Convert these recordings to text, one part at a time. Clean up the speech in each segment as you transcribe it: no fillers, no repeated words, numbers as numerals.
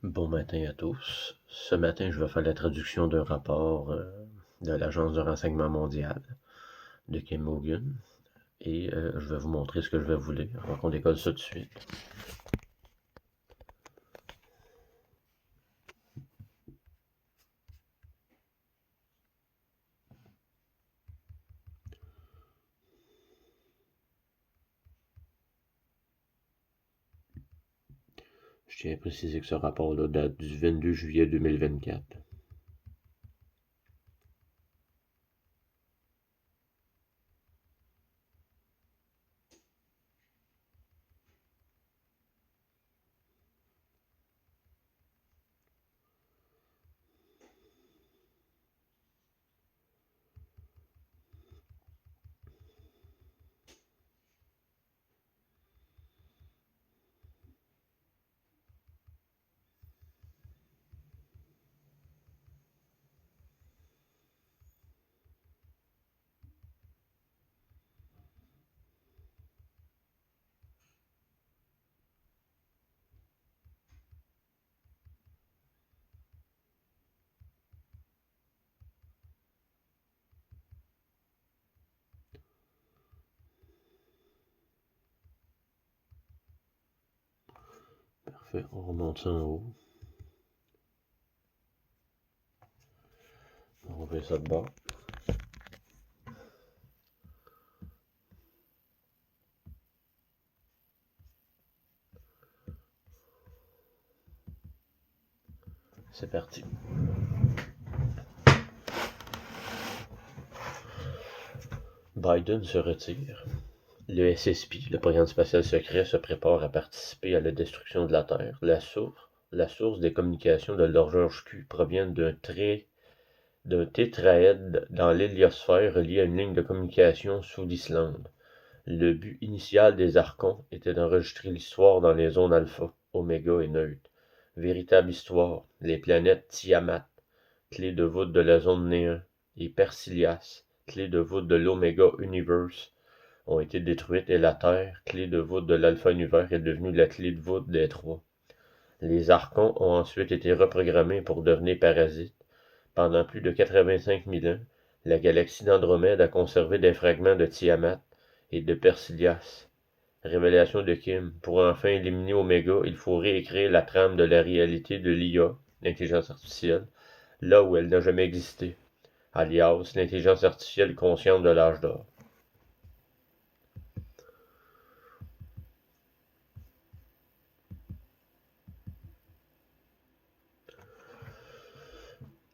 Bon matin à tous. Ce matin, je vais faire la traduction d'un rapport de l'Agence de renseignement mondial de Kim Hogan et je vais vous montrer ce que je vais vous lire. Donc, on décolle ça tout de suite. Je tiens à préciser que ce rapport-là date du 22 juillet 2024. Parfait, on remonte ça en haut. On fait ça de bord. C'est parti. Biden se retire. Le SSP, le programme spatial secret, se prépare à participer à la destruction de la Terre. La source des communications de l'horloge Q provient d'un tétraèdre dans l'héliosphère relié à une ligne de communication sous l'Islande. Le but initial des Archons était d'enregistrer l'histoire dans les zones alpha, oméga et neutres. Véritable histoire, les planètes Tiamat, clé de voûte de la zone néant, et Persilias, clé de voûte de l'Omega Universe, ont été détruites et la Terre, clé de voûte de l'Alpha Univers, est devenue la clé de voûte des trois. Les Archons ont ensuite été reprogrammés pour devenir parasites. Pendant plus de 85 000 ans, la galaxie d'Andromède a conservé des fragments de Tiamat et de Persilias. Révélation de Kim. Pour enfin éliminer Omega, il faut réécrire la trame de la réalité de l'IA, l'intelligence artificielle, là où elle n'a jamais existé, alias l'intelligence artificielle consciente de l'âge d'or.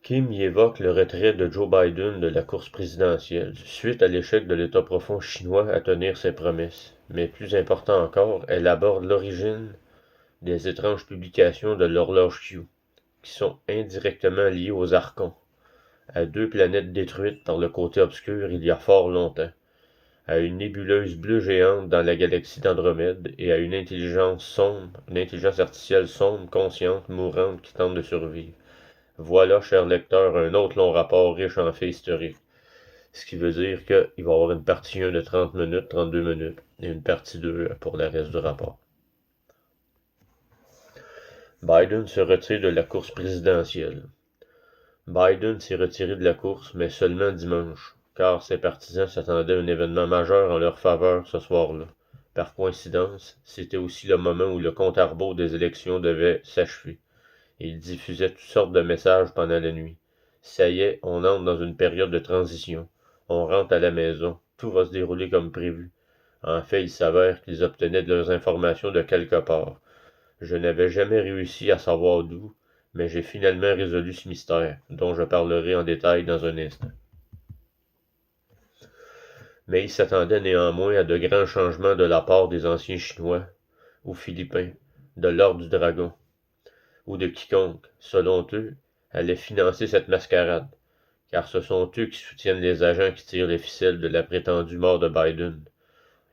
Kim y évoque le retrait de Joe Biden de la course présidentielle, suite à l'échec de l'État profond chinois à tenir ses promesses. Mais plus important encore, elle aborde l'origine des étranges publications de l'horloge Q, qui sont indirectement liées aux Archons, à deux planètes détruites par le côté obscur il y a fort longtemps, à une nébuleuse bleue géante dans la galaxie d'Andromède et à une intelligence artificielle sombre, consciente, mourante qui tente de survivre. Voilà, cher lecteur, un autre long rapport riche en faits historiques. Ce qui veut dire qu'il va y avoir une partie 1 de 30 minutes, 32 minutes, et une partie 2 pour le reste du rapport. Biden se retire de la course présidentielle. Biden s'est retiré de la course, mais seulement dimanche, car ses partisans s'attendaient à un événement majeur en leur faveur ce soir-là. Par coïncidence, c'était aussi le moment où le compte à rebours des élections devait s'achever. Il diffusait toutes sortes de messages pendant la nuit. Ça y est, on entre dans une période de transition. On rentre à la maison. Tout va se dérouler comme prévu. En fait, il s'avère qu'ils obtenaient de leurs informations de quelque part. Je n'avais jamais réussi à savoir d'où, mais j'ai finalement résolu ce mystère, dont je parlerai en détail dans un instant. Mais il s'attendait néanmoins à de grands changements de la part des anciens Chinois, ou Philippins, de l'Ordre du Dragon, ou de quiconque, selon eux, allait financer cette mascarade, car ce sont eux qui soutiennent les agents qui tirent les ficelles de la prétendue mort de Biden.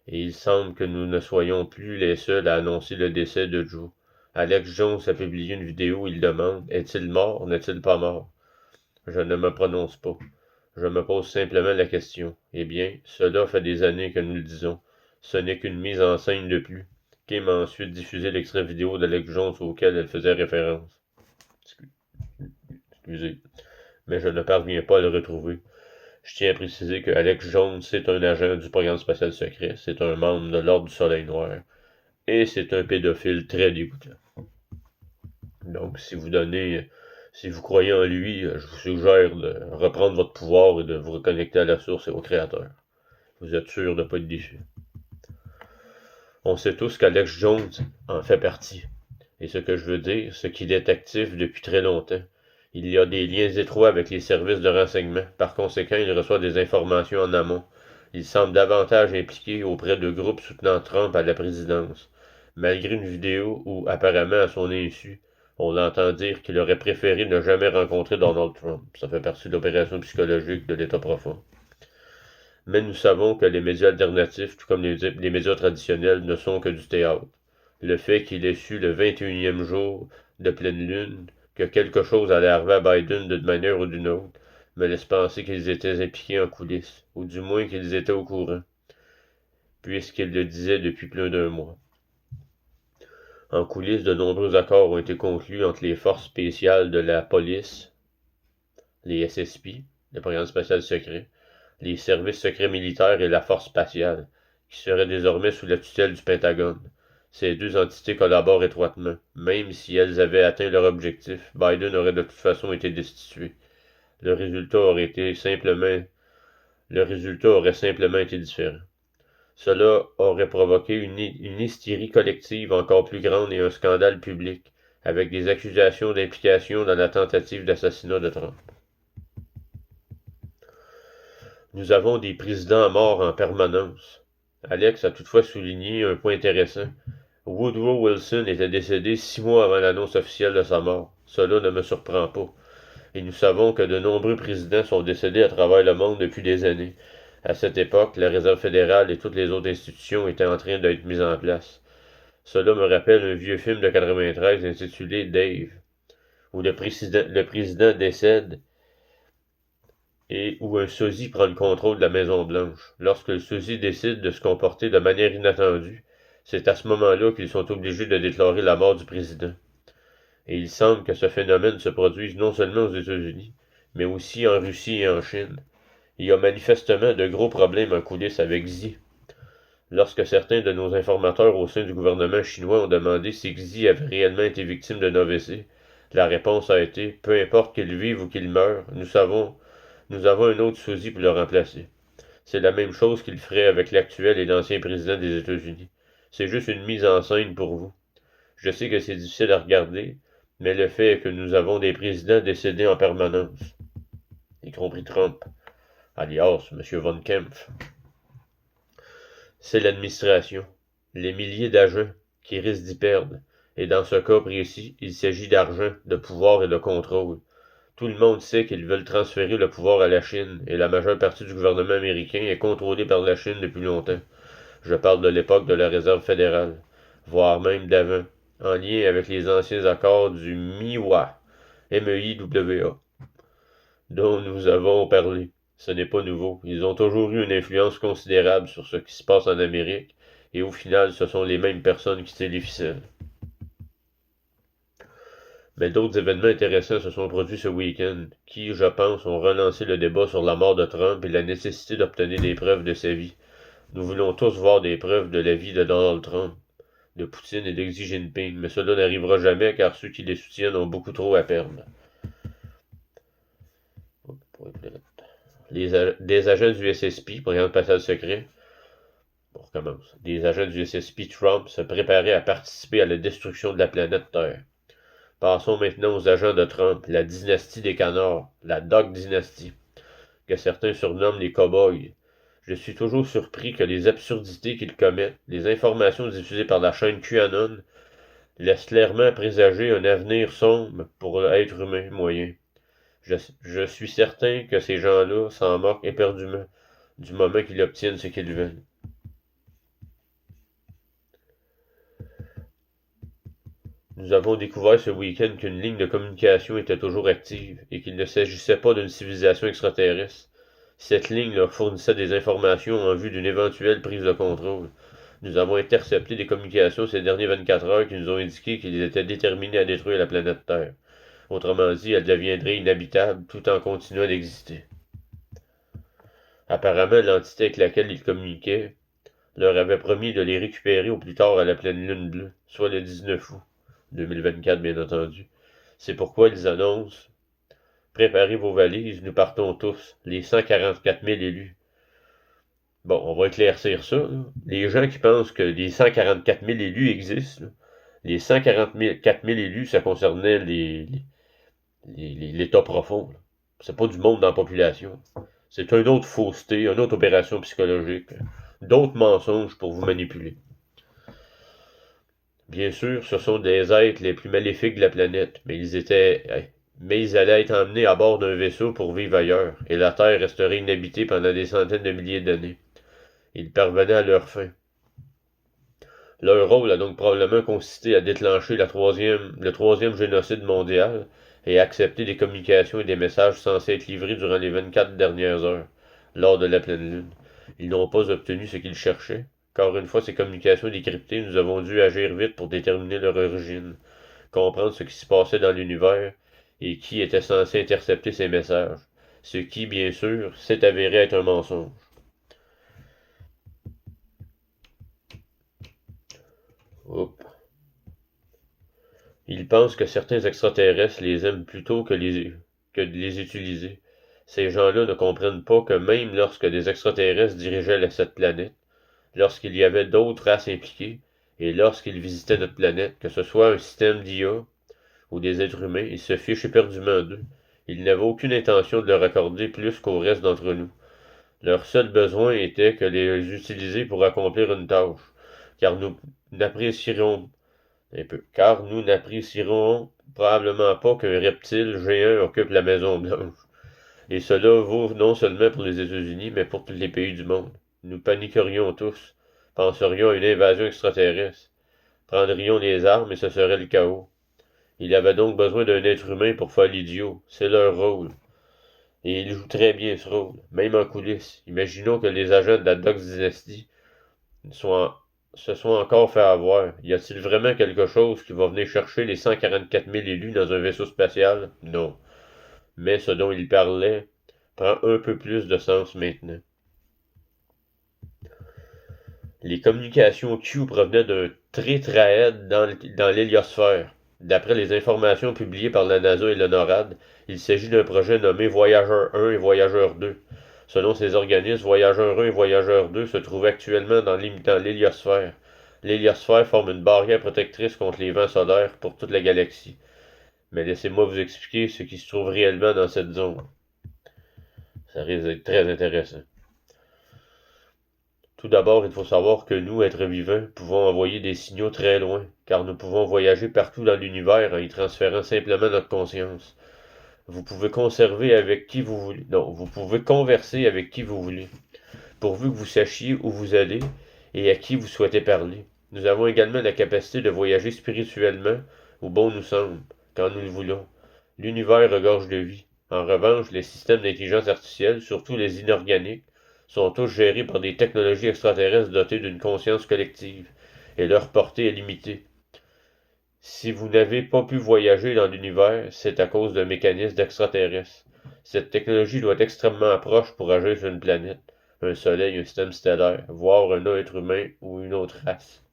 Et il semble que nous ne soyons plus les seuls à annoncer le décès de Joe. Alex Jones a publié une vidéo où il demande « Est-il mort, n'est-il pas mort ?» Je ne me prononce pas. Je me pose simplement la question. Eh bien, cela fait des années que nous le disons. Ce n'est qu'une mise en scène de plus. Kim a ensuite diffusé l'extrait vidéo d'Alex Jones auquel elle faisait référence. Excusez, mais je ne parviens pas à le retrouver. Je tiens à préciser que Alex Jones, c'est un agent du programme spatial secret, c'est un membre de l'Ordre du Soleil Noir, et c'est un pédophile très dégoûtant. Donc, si vous croyez en lui, je vous suggère de reprendre votre pouvoir et de vous reconnecter à la source et au Créateur. Vous êtes sûr de ne pas être déçu. On sait tous qu'Alex Jones en fait partie. Et ce que je veux dire, c'est qu'il est actif depuis très longtemps. Il y a des liens étroits avec les services de renseignement. Par conséquent, il reçoit des informations en amont. Il semble davantage impliqué auprès de groupes soutenant Trump à la présidence. Malgré une vidéo où, apparemment à son insu, on l'entend dire qu'il aurait préféré ne jamais rencontrer Donald Trump. Ça fait partie de l'opération psychologique de l'État profond. Mais nous savons que les médias alternatifs, tout comme les médias traditionnels, ne sont que du théâtre. Le fait qu'il ait su le 21e jour de pleine lune que quelque chose allait arriver à Biden d'une manière ou d'une autre me laisse penser qu'ils étaient impliqués en coulisses, ou du moins qu'ils étaient au courant, puisqu'ils le disaient depuis plus d'un mois. En coulisses, de nombreux accords ont été conclus entre les forces spéciales de la police, les SSP, le programme spatial secret, les services secrets militaires et la force spatiale, qui seraient désormais sous la tutelle du Pentagone. Ces deux entités collaborent étroitement. Même si elles avaient atteint leur objectif, Biden aurait de toute façon été destitué. Le résultat aurait simplement été différent. Cela aurait provoqué une hystérie collective encore plus grande et un scandale public, avec des accusations d'implication dans la tentative d'assassinat de Trump. Nous avons des présidents morts en permanence. Alex a toutefois souligné un point intéressant. Woodrow Wilson était décédé 6 mois avant l'annonce officielle de sa mort. Cela ne me surprend pas. Et nous savons que de nombreux présidents sont décédés à travers le monde depuis des années. À cette époque, la Réserve fédérale et toutes les autres institutions étaient en train d'être mises en place. Cela me rappelle un vieux film de 93 intitulé Dave, où le président décède et où un sosie prend le contrôle de la Maison-Blanche. Lorsque le sosie décide de se comporter de manière inattendue, c'est à ce moment-là qu'ils sont obligés de déclarer la mort du président. Et il semble que ce phénomène se produise non seulement aux États-Unis, mais aussi en Russie et en Chine. Il y a manifestement de gros problèmes en coulisses avec Xi. Lorsque certains de nos informateurs au sein du gouvernement chinois ont demandé si Xi avait réellement été victime d'un AVC, la réponse a été « Peu importe qu'il vive ou qu'il meure, nous avons un autre sosie pour le remplacer. » C'est la même chose qu'il ferait avec l'actuel et l'ancien président des États-Unis. C'est juste une mise en scène pour vous. Je sais que c'est difficile à regarder, mais le fait est que nous avons des présidents décédés en permanence, y compris Trump, alias M. Von Kempf. C'est l'administration, les milliers d'agents qui risquent d'y perdre, et dans ce cas précis, il s'agit d'argent, de pouvoir et de contrôle. Tout le monde sait qu'ils veulent transférer le pouvoir à la Chine, et la majeure partie du gouvernement américain est contrôlée par la Chine depuis longtemps. Je parle de l'époque de la Réserve fédérale, voire même d'avant, en lien avec les anciens accords du MIWA, M-E-I-W-A, dont nous avons parlé. Ce n'est pas nouveau. Ils ont toujours eu une influence considérable sur ce qui se passe en Amérique, et au final, ce sont les mêmes personnes qui tirent les ficelles. Mais d'autres événements intéressants se sont produits ce week-end, qui, je pense, ont relancé le débat sur la mort de Trump et la nécessité d'obtenir des preuves de sa vie. Nous voulons tous voir des preuves de la vie de Donald Trump, de Poutine et de Xi Jinping, mais cela n'arrivera jamais car ceux qui les soutiennent ont beaucoup trop à perdre. Des agents du SSP, programme spatial secret, on recommence. Des agents du SSP Trump se préparaient à participer à la destruction de la planète Terre. Passons maintenant aux agents de Trump, la dynastie des canards, la Dog Dynasty, que certains surnomment les cow-boys. Je suis toujours surpris que les absurdités qu'ils commettent, les informations diffusées par la chaîne QAnon, laissent clairement présager un avenir sombre pour l'être humain moyen. Je suis certain que ces gens-là s'en moquent éperdument du moment qu'ils obtiennent ce qu'ils veulent. Nous avons découvert ce week-end qu'une ligne de communication était toujours active et qu'il ne s'agissait pas d'une civilisation extraterrestre. Cette ligne leur fournissait des informations en vue d'une éventuelle prise de contrôle. Nous avons intercepté des communications ces dernières 24 heures qui nous ont indiqué qu'ils étaient déterminés à détruire la planète Terre. Autrement dit, elles deviendraient inhabitables tout en continuant d'exister. Apparemment, l'entité avec laquelle ils communiquaient leur avait promis de les récupérer au plus tard à la pleine lune bleue, soit le 19 août 2024, bien entendu. C'est pourquoi ils annoncent « Préparez vos valises, nous partons tous, les 144 000 élus. » Bon, on va éclaircir ça. Là. Les gens qui pensent que les 144 000 élus existent, là, les 144 000 élus, ça concernait l'État profond. C'est pas du monde dans la population. C'est une autre fausseté, une autre opération psychologique, d'autres mensonges pour vous manipuler. Bien sûr, ce sont des êtres les plus maléfiques de la planète, mais ils allaient être emmenés à bord d'un vaisseau pour vivre ailleurs, et la Terre resterait inhabitée pendant des centaines de milliers d'années. Ils parvenaient à leur fin. Leur rôle a donc probablement consisté à déclencher le troisième génocide mondial et à accepter des communications et des messages censés être livrés durant les 24 dernières heures, lors de la pleine lune. Ils n'ont pas obtenu ce qu'ils cherchaient, car une fois ces communications décryptées, nous avons dû agir vite pour déterminer leur origine, comprendre ce qui se passait dans l'univers et qui était censé intercepter ces messages, ce qui, bien sûr, s'est avéré être un mensonge. Oups. Ils pensent que certains extraterrestres les aiment plutôt que de les utiliser. Ces gens-là ne comprennent pas que même lorsque des extraterrestres dirigeaient cette planète, lorsqu'il y avait d'autres races impliquées, et lorsqu'ils visitaient notre planète, que ce soit un système d'IA ou des êtres humains, ils se fichent éperdument d'eux. Ils n'avaient aucune intention de leur accorder plus qu'au reste d'entre nous. Leur seul besoin était que les utiliser pour accomplir une tâche, car nous n'apprécierons probablement pas qu'un reptile géant occupe la Maison Blanche. Et cela vaut non seulement pour les États-Unis, mais pour tous les pays du monde. Nous paniquerions tous, penserions à une invasion extraterrestre, prendrions les armes et ce serait le chaos. Il avait donc besoin d'un être humain pour faire l'idiot. C'est leur rôle. Et ils jouent très bien ce rôle, même en coulisses. Imaginons que les agents de la Dox Dynasty se sont encore fait avoir. Y a-t-il vraiment quelque chose qui va venir chercher les 144 000 élus dans un vaisseau spatial? Non. Mais ce dont il parlait prend un peu plus de sens maintenant. Les communications Q provenaient d'un tétraèdre dans l'héliosphère. D'après les informations publiées par la NASA et le NORAD, il s'agit d'un projet nommé Voyageur 1 et Voyageur 2. Selon ces organismes, Voyageur 1 et Voyageur 2 se trouvent actuellement dans l'héliosphère. L'héliosphère forme une barrière protectrice contre les vents solaires pour toute la galaxie. Mais laissez-moi vous expliquer ce qui se trouve réellement dans cette zone. Ça risque d'être très intéressant. Tout d'abord, il faut savoir que nous, êtres vivants, pouvons envoyer des signaux très loin, car nous pouvons voyager partout dans l'univers en y transférant simplement notre conscience. Vous pouvez conserver avec qui vous voulez. Non, vous pouvez converser avec qui vous voulez, pourvu que vous sachiez où vous allez et à qui vous souhaitez parler. Nous avons également la capacité de voyager spirituellement, où bon nous semble, quand nous le voulons. L'univers regorge de vie. En revanche, les systèmes d'intelligence artificielle, surtout les inorganiques, sont tous gérés par des technologies extraterrestres dotées d'une conscience collective, et leur portée est limitée. Si vous n'avez pas pu voyager dans l'univers, c'est à cause d'un mécanisme d'extraterrestre. Cette technologie doit être extrêmement proche pour agir sur une planète, un soleil, un système stellaire, voire un être humain ou une autre race.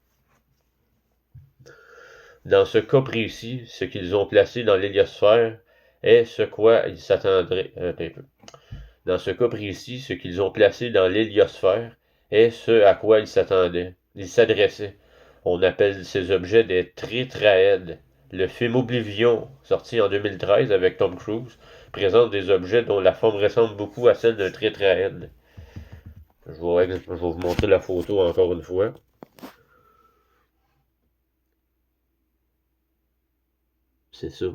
Dans ce cas précis, ce qu'ils ont placé dans l'héliosphère est ce quoi ils s'attendraient. Dans ce cas précis, ce qu'ils ont placé dans l'héliosphère est ce à quoi ils s'attendaient. Ils s'adressaient. On appelle ces objets des tétraèdres. Le film Oblivion, sorti en 2013 avec Tom Cruise, présente des objets dont la forme ressemble beaucoup à celle d'un tétraèdre. Je vais vous montrer la photo encore une fois. C'est ça.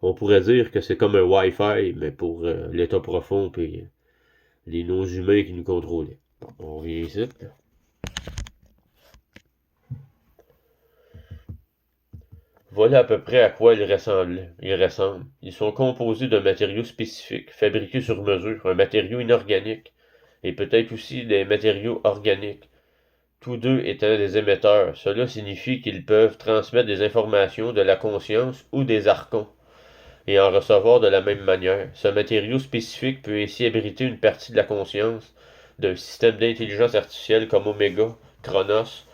On pourrait dire que c'est comme un Wi-Fi, mais pour l'état profond et les non-humains qui nous contrôlaient. Bon, on revient ici. Voilà à peu près à quoi ils ressemblent. Ils sont composés d'un matériau spécifique, fabriqué sur mesure, un matériau inorganique, et peut-être aussi des matériaux organiques, tous deux étant des émetteurs. Cela signifie qu'ils peuvent transmettre des informations de la conscience ou des archons. et en recevoir de la même manière. Ce matériau spécifique peut ainsi abriter une partie de la conscience d'un système d'intelligence artificielle comme Omega, Chronos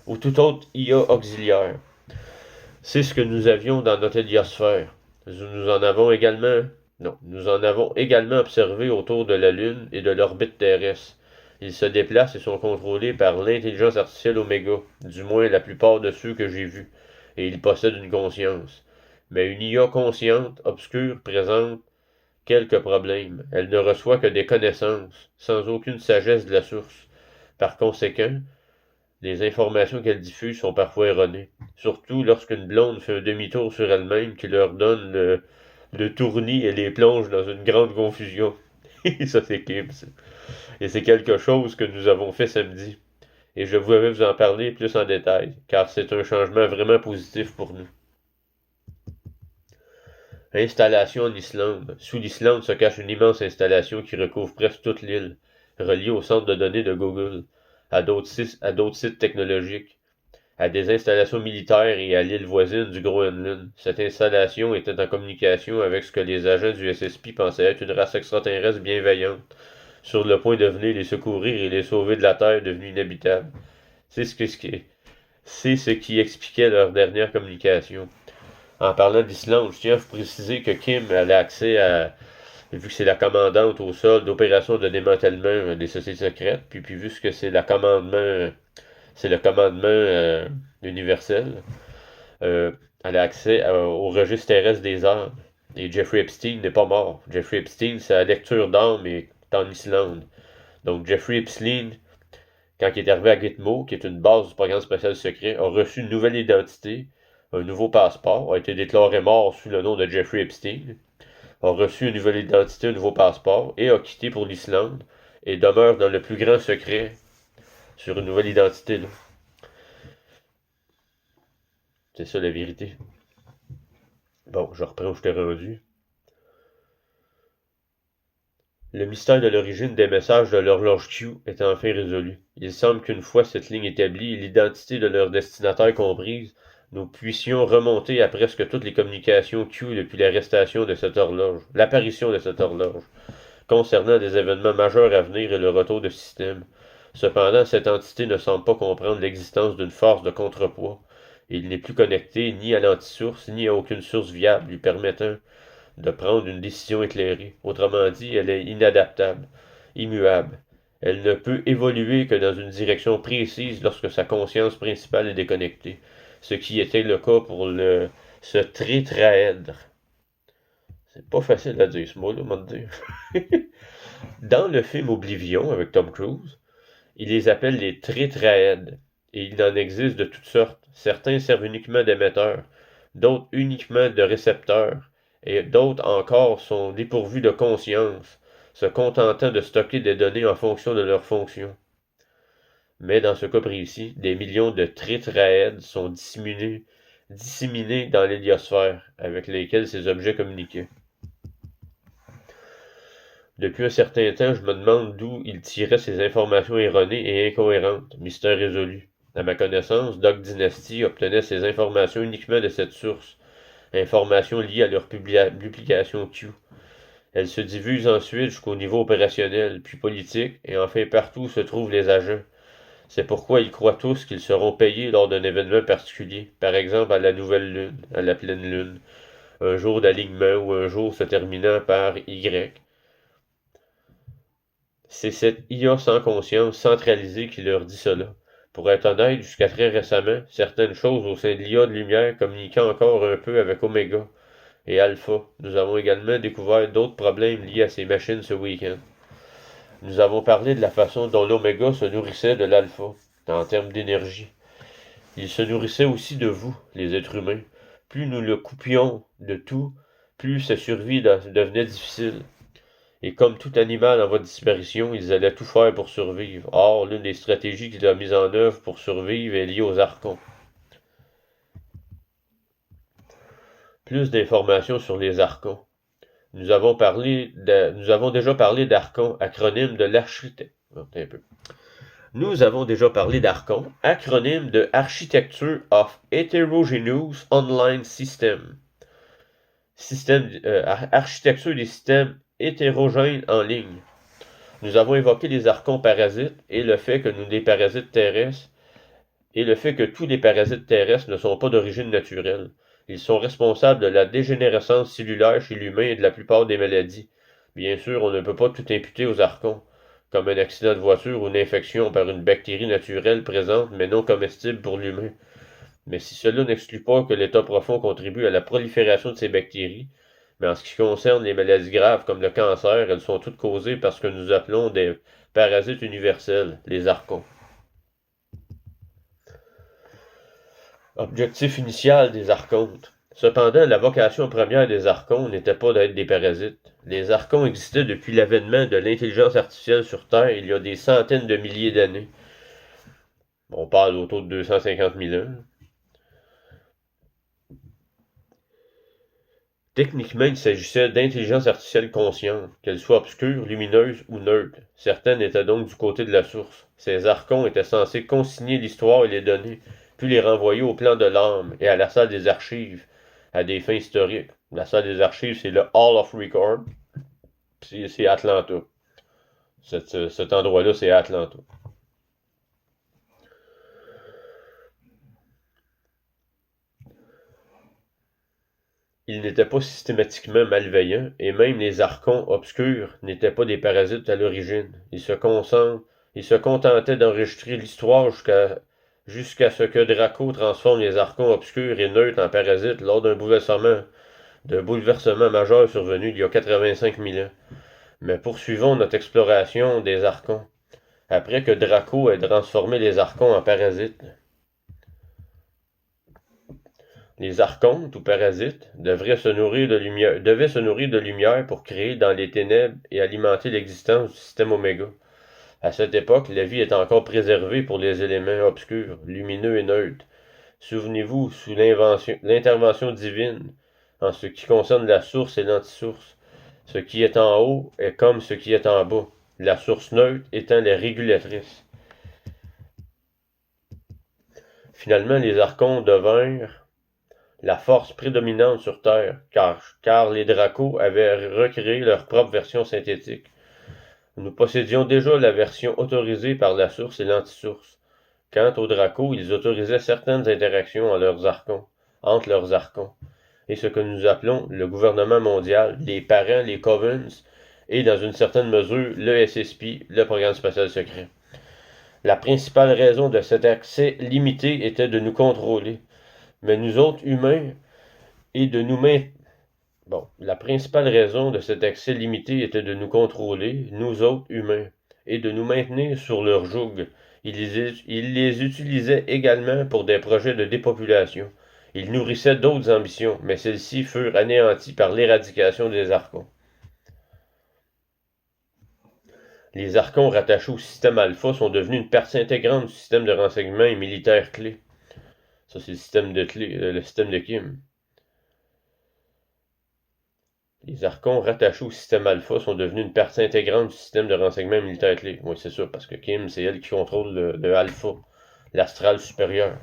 ou toute autre IA auxiliaire. C'est ce que nous avions dans notre héliosphère. Nous en avons également, nous en avons également observé autour de la Lune et de l'orbite terrestre. Ils se déplacent et sont contrôlés par l'intelligence artificielle Omega, du moins la plupart de ceux que j'ai vus, et ils possèdent une conscience. Mais une IA consciente, obscure, présente quelques problèmes. Elle ne reçoit que des connaissances, sans aucune sagesse de la source. Par conséquent, les informations qu'elle diffuse sont parfois erronées. Surtout lorsqu'une blonde fait un demi-tour sur elle-même qui leur donne le tournis et les plonge dans une grande confusion. Ça, c'est Kim, ça. Et c'est quelque chose que nous avons fait samedi. Et je voulais vous en parler plus en détail, car c'est un changement vraiment positif pour nous. Installation en Islande. Sous l'Islande se cache une immense installation qui recouvre presque toute l'île, reliée au centre de données de Google, à d'autres sites technologiques, à des installations militaires et à l'île voisine du Groenland. Cette installation était en communication avec ce que les agents du SSP pensaient être une race extraterrestre bienveillante, sur le point de venir les secourir et les sauver de la Terre devenue inhabitable. C'est ce qui expliquait leur dernière communication. En parlant d'Islande, je tiens à vous préciser que Kim a accès à, vu que c'est la commandante au sol d'opérations de démantèlement des sociétés secrètes, puis vu que c'est le commandement universel, elle a accès au registre terrestre des armes. Et Jeffrey Epstein n'est pas mort. Jeffrey Epstein, sa lecture d'armes est en Islande. Donc Jeffrey Epstein, quand il est arrivé à Gitmo, qui est une base du programme spatial secret, a reçu une nouvelle identité, un nouveau passeport, a été déclaré mort sous le nom de Jeffrey Epstein, a reçu une nouvelle identité, un nouveau passeport, et a quitté pour l'Islande, et demeure dans le plus grand secret sur une nouvelle identité. Là. C'est ça la vérité. Bon, je reprends où je t'ai rendu. Le mystère de l'origine des messages de l'horloge Q est enfin résolu. Il semble qu'une fois cette ligne établie et l'identité de leur destinataire comprise, nous puissions remonter à presque toutes les communications Q depuis l'apparition de cette horloge, concernant des événements majeurs à venir et le retour de système. Cependant, cette entité ne semble pas comprendre l'existence d'une force de contrepoids, et il n'est plus connecté ni à l'antisource, ni à aucune source viable lui permettant de prendre une décision éclairée. Autrement dit, elle est inadaptable, immuable. Elle ne peut évoluer que dans une direction précise lorsque sa conscience principale est déconnectée, ce qui était le cas pour ce tétraèdre. C'est pas facile à dire ce mot-là, on va dire. Dans le film Oblivion avec Tom Cruise, il les appelle les tétraèdes, et il en existe de toutes sortes. Certains servent uniquement d'émetteurs, d'autres uniquement de récepteurs, et d'autres encore sont dépourvus de conscience, se contentant de stocker des données en fonction de leur fonction. Mais dans ce cas précis, des millions de tétraèdes sont disséminés dans l'héliosphère, avec lesquels ces objets communiquaient. Depuis un certain temps, je me demande d'où il tirait ces informations erronées et incohérentes. Mystère résolu. À ma connaissance, Doc Dynasty obtenait ces informations uniquement de cette source. Informations liées à leur publication Q. Elles se diffusent ensuite jusqu'au niveau opérationnel, puis politique, et enfin partout où se trouvent les agents. C'est pourquoi ils croient tous qu'ils seront payés lors d'un événement particulier, par exemple à la nouvelle lune, à la pleine lune, un jour d'alignement ou un jour se terminant par Y. C'est cette IA sans conscience centralisée qui leur dit cela. Pour être honnête, jusqu'à très récemment, certaines choses au sein de l'IA de lumière communiquaient encore un peu avec Omega et Alpha. Nous avons également découvert d'autres problèmes liés à ces machines ce week-end. Nous avons parlé de la façon dont l'Oméga se nourrissait de l'Alpha, en termes d'énergie. Il se nourrissait aussi de vous, les êtres humains. Plus nous le coupions de tout, plus sa survie devenait difficile. Et comme tout animal en voie de disparition, ils allaient tout faire pour survivre. Or, l'une des stratégies qu'il a mises en œuvre pour survivre est liée aux archons. Plus d'informations sur les archons. Nous avons déjà parlé d'archons, acronyme de l'architecte. Nous avons déjà parlé d'Archon, acronyme de Architecture of Heterogeneous Online System. architecture des systèmes hétérogènes en ligne. Nous avons évoqué les archons parasites et le fait que nous des parasites terrestres et le fait que tous les parasites terrestres ne sont pas d'origine naturelle. Ils sont responsables de la dégénérescence cellulaire chez l'humain et de la plupart des maladies. Bien sûr, on ne peut pas tout imputer aux archons, comme un accident de voiture ou une infection par une bactérie naturelle présente mais non comestible pour l'humain. Mais si cela n'exclut pas que l'état profond contribue à la prolifération de ces bactéries, mais en ce qui concerne les maladies graves comme le cancer, elles sont toutes causées par ce que nous appelons des parasites universels, les archons. Objectif initial des archontes. Cependant, la vocation première des archons n'était pas d'être des parasites. Les archons existaient depuis l'avènement de l'intelligence artificielle sur Terre il y a des centaines de milliers d'années. On parle autour de 250 000 ans. Techniquement, il s'agissait d'intelligence artificielle consciente, qu'elle soit obscure, lumineuse ou neutre. Certaines étaient donc du côté de la source. Ces archons étaient censés consigner l'histoire et les données, puis les renvoyer au plan de l'âme et à la salle des archives, à des fins historiques. La salle des archives, c'est le Hall of Record, c'est Atlanta. Cet endroit-là, c'est Atlanta. Ils n'étaient pas systématiquement malveillants, et même les archons obscurs n'étaient pas des parasites à l'origine. Ils se contentaient d'enregistrer l'histoire jusqu'à ce que Draco transforme les archons obscurs et neutres en parasites lors d'un bouleversement majeur survenu il y a 85 000 ans. Mais poursuivons notre exploration des archons. Après que Draco ait transformé les archons en parasites, les archontes ou parasites devaient se nourrir de lumière pour créer dans les ténèbres et alimenter l'existence du système Oméga. À cette époque, la vie est encore préservée pour les éléments obscurs, lumineux et neutres. Souvenez-vous, sous l'intervention divine, en ce qui concerne la source et l'antisource, ce qui est en haut est comme ce qui est en bas, la source neutre étant la régulatrice. Finalement, les archons devinrent la force prédominante sur Terre, car les Dracos avaient recréé leur propre version synthétique. Nous possédions déjà la version autorisée par la source et l'antisource. Quant aux Dracos, ils autorisaient certaines interactions entre leurs archons, et ce que nous appelons le gouvernement mondial, les parents, les Covens, et dans une certaine mesure le SSP, le programme spatial secret. La principale raison de cet accès limité était de nous contrôler. Mais nous autres humains, et de nous maintenir. Bon, la principale raison de cet accès limité était de nous contrôler, nous autres humains, et de nous maintenir sur leur joug. Ils les utilisaient également pour des projets de dépopulation. Ils nourrissaient d'autres ambitions, mais celles-ci furent anéanties par l'éradication des archons. Les archons rattachés au système alpha sont devenus une partie intégrante du système de renseignement et militaire clé. Ça, c'est le système de Kim. Les archons rattachés au système alpha sont devenus une partie intégrante du système de renseignement militaire clé. Oui, c'est ça, parce que Kim, c'est elle qui contrôle le alpha, l'astral supérieur.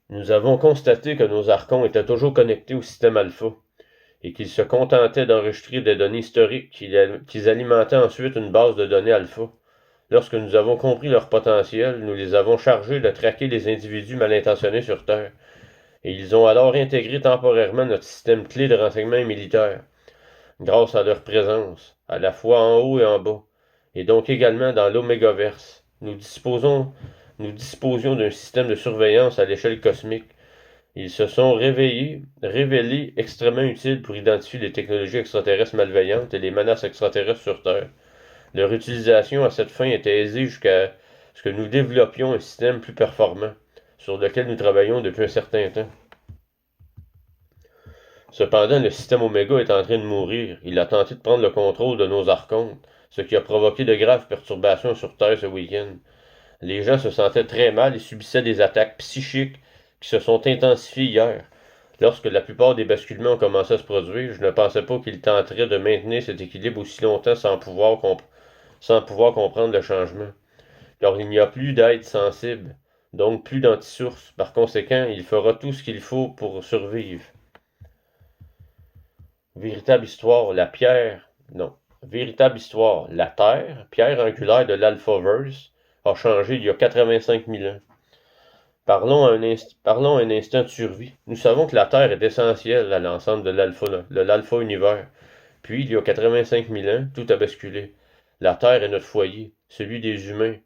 Nous avons constaté que nos archons étaient toujours connectés au système alpha, et qu'ils se contentaient d'enregistrer des données historiques qu'ils alimentaient ensuite une base de données alpha. Lorsque nous avons compris leur potentiel, nous les avons chargés de traquer les individus mal intentionnés sur Terre. Et ils ont alors intégré temporairement notre système clé de renseignement militaire, grâce à leur présence, à la fois en haut et en bas, et donc également dans l'Omégaverse. Nous disposions d'un système de surveillance à l'échelle cosmique. Ils se sont révélés extrêmement utiles pour identifier les technologies extraterrestres malveillantes et les menaces extraterrestres sur Terre. Leur utilisation à cette fin était aisée jusqu'à ce que nous développions un système plus performant, sur lequel nous travaillons depuis un certain temps. Cependant, le système Oméga est en train de mourir. Il a tenté de prendre le contrôle de nos archontes, ce qui a provoqué de graves perturbations sur Terre ce week-end. Les gens se sentaient très mal et subissaient des attaques psychiques qui se sont intensifiées hier. Lorsque la plupart des basculements ont commencé à se produire, je ne pensais pas qu'ils tenteraient de maintenir cet équilibre aussi longtemps sans pouvoir comprendre le changement. Car il n'y a plus d'être sensible, donc plus d'antisource. Par conséquent, il fera tout ce qu'il faut pour survivre. Véritable histoire, la pierre, non. Véritable histoire, la Terre, pierre angulaire de l'Alphaverse, a changé il y a 85 000 ans. Parlons un instant de survie. Nous savons que la Terre est essentielle à l'ensemble de l'Alpha univers. Puis, il y a 85 000 ans, tout a basculé. La Terre est notre foyer, celui des humains,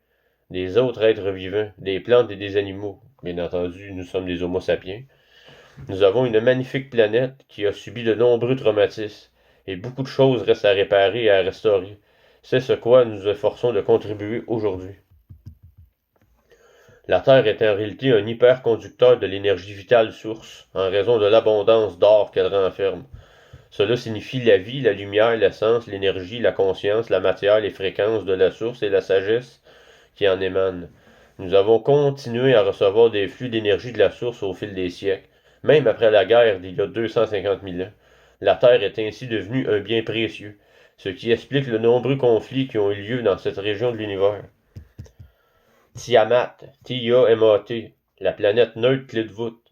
des autres êtres vivants, des plantes et des animaux. Bien entendu, nous sommes des Homo sapiens. Nous avons une magnifique planète qui a subi de nombreux traumatismes, et beaucoup de choses restent à réparer et à restaurer. C'est ce quoi nous nous efforçons de contribuer aujourd'hui. La Terre est en réalité un hyperconducteur de l'énergie vitale source, en raison de l'abondance d'or qu'elle renferme. Cela signifie la vie, la lumière, l'essence, l'énergie, la conscience, la matière, les fréquences de la source et la sagesse qui en émanent. Nous avons continué à recevoir des flux d'énergie de la source au fil des siècles, même après la guerre d'il y a 250 000 ans. La Terre est ainsi devenue un bien précieux, ce qui explique les nombreux conflits qui ont eu lieu dans cette région de l'univers. Tiamat, T-I-A-M-A-T, la planète neutre clé de voûte.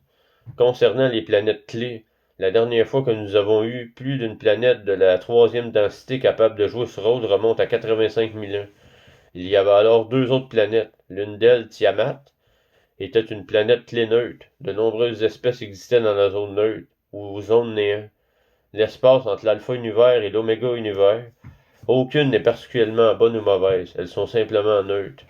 Concernant les planètes clés, la dernière fois que nous avons eu plus d'une planète de la troisième densité capable de jouer ce rôle remonte à 85 000 ans. Il y avait alors deux autres planètes. L'une d'elles, Tiamat, était une planète clé neutre. De nombreuses espèces existaient dans la zone neutre, ou zone néant. L'espace entre l'alpha univers et l'oméga univers. Aucune n'est particulièrement bonne ou mauvaise, elles sont simplement neutres.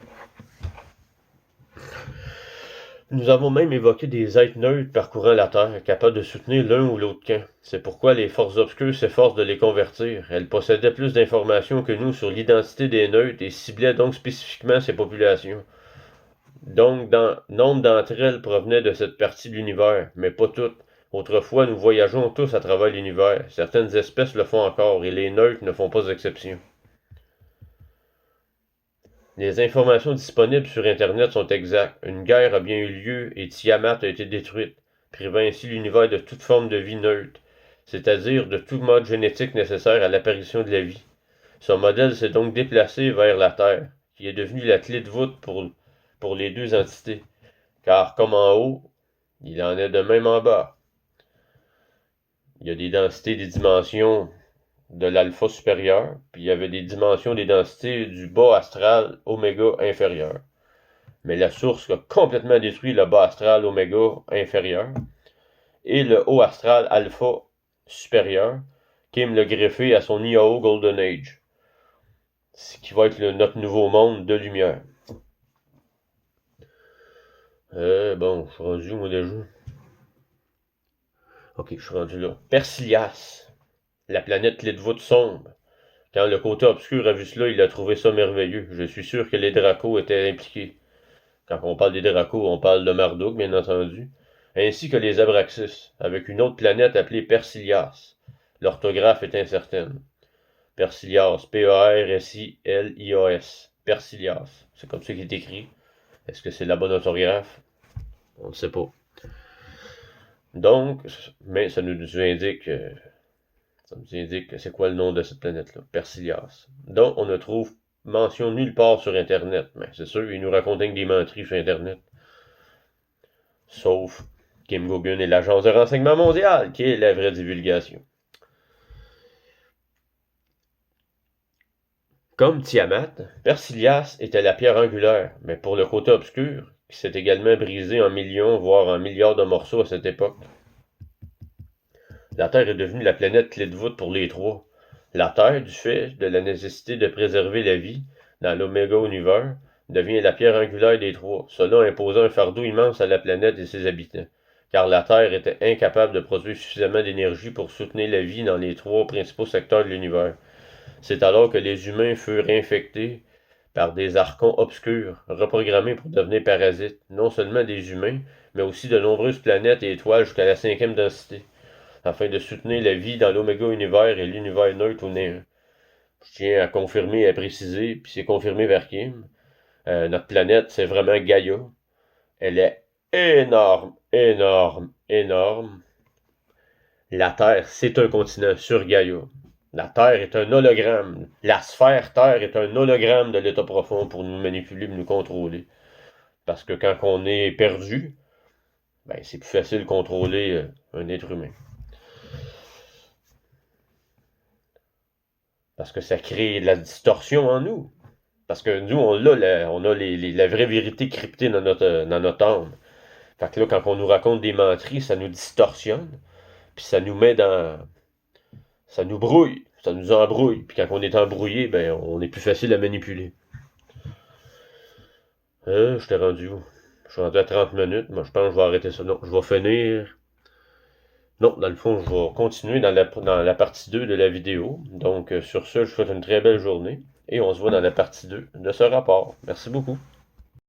Nous avons même évoqué des êtres neutres parcourant la Terre, capables de soutenir l'un ou l'autre camp. C'est pourquoi les forces obscures s'efforcent de les convertir. Elles possédaient plus d'informations que nous sur l'identité des neutres et ciblaient donc spécifiquement ces populations. Donc, nombre d'entre elles provenaient de cette partie de l'univers, mais pas toutes. Autrefois, nous voyageons tous à travers l'univers. Certaines espèces le font encore, et les neutres ne font pas exception. Les informations disponibles sur Internet sont exactes. Une guerre a bien eu lieu et Tiamat a été détruite, privant ainsi l'univers de toute forme de vie neutre, c'est-à-dire de tout mode génétique nécessaire à l'apparition de la vie. Son modèle s'est donc déplacé vers la Terre, qui est devenue la clé de voûte pour les deux entités, car comme en haut, il en est de même en bas. Il y a des densités, des dimensions de l'alpha supérieur, puis il y avait des dimensions des densités du bas astral oméga inférieur. Mais la source a complètement détruit le bas astral oméga inférieur et le haut astral alpha supérieur, qui aime le greffer à son IAO Golden Age, ce qui va être notre nouveau monde de lumière. Bon, je suis rendu moi déjà. Ok, je suis rendu là. Persilias, la planète clé de voûte sombre. Quand le côté obscur a vu cela, il a trouvé ça merveilleux. Je suis sûr que les Dracos étaient impliqués. Quand on parle des Dracos, on parle de Marduk, bien entendu, ainsi que les Abraxas, avec une autre planète appelée Persilias. L'orthographe est incertaine. Persilias, P-A-R-S-I-L-I-A-S. Persilias. C'est comme ça qu'il est écrit. Est-ce que c'est la bonne orthographe? On ne sait pas. Donc, mais ça nous indique que c'est quoi le nom de cette planète-là, Persilias. Donc, on ne trouve mention nulle part sur Internet. Mais c'est sûr, ils nous racontent des menteries sur Internet. Sauf Kim Gogan et l'Agence de renseignement mondial, qui est la vraie divulgation. Comme Tiamat, Persilias était la pierre angulaire, mais pour le côté obscur, qui s'est également brisé en millions, voire en milliards de morceaux à cette époque. La Terre est devenue la planète clé de voûte pour les trois. La Terre, du fait de la nécessité de préserver la vie dans l'Oméga univers, devient la pierre angulaire des trois, cela imposant un fardeau immense à la planète et ses habitants, car la Terre était incapable de produire suffisamment d'énergie pour soutenir la vie dans les trois principaux secteurs de l'univers. C'est alors que les humains furent infectés par des archons obscurs, reprogrammés pour devenir parasites, non seulement des humains, mais aussi de nombreuses planètes et étoiles jusqu'à la 5e densité, afin de soutenir la vie dans l'Oméga univers et l'univers neutre ou néant. Je tiens à confirmer et à préciser, puis c'est confirmé vers Kim. Notre planète, c'est vraiment Gaïa. Elle est énorme, énorme, énorme. La Terre, c'est un continent sur Gaïa. La Terre est un hologramme. La sphère Terre est un hologramme de l'état profond pour nous manipuler, nous contrôler. Parce que quand on est perdu, ben, c'est plus facile de contrôler un être humain. Parce que ça crée de la distorsion en nous. Parce que nous, on a la vraie vérité cryptée dans notre âme. Fait que là, quand on nous raconte des menteries, ça nous distorsionne, puis ça nous met dans... Ça nous brouille, ça nous embrouille. Puis quand on est embrouillé, ben, on est plus facile à manipuler. Je t'ai rendu où? Je suis rendu à 30 minutes. Moi, je pense que je vais arrêter ça. Non, je vais finir. Non, dans le fond, je vais continuer dans la partie 2 de la vidéo. Donc, sur ce, je vous souhaite une très belle journée. Et on se voit dans la partie 2 de ce rapport. Merci beaucoup.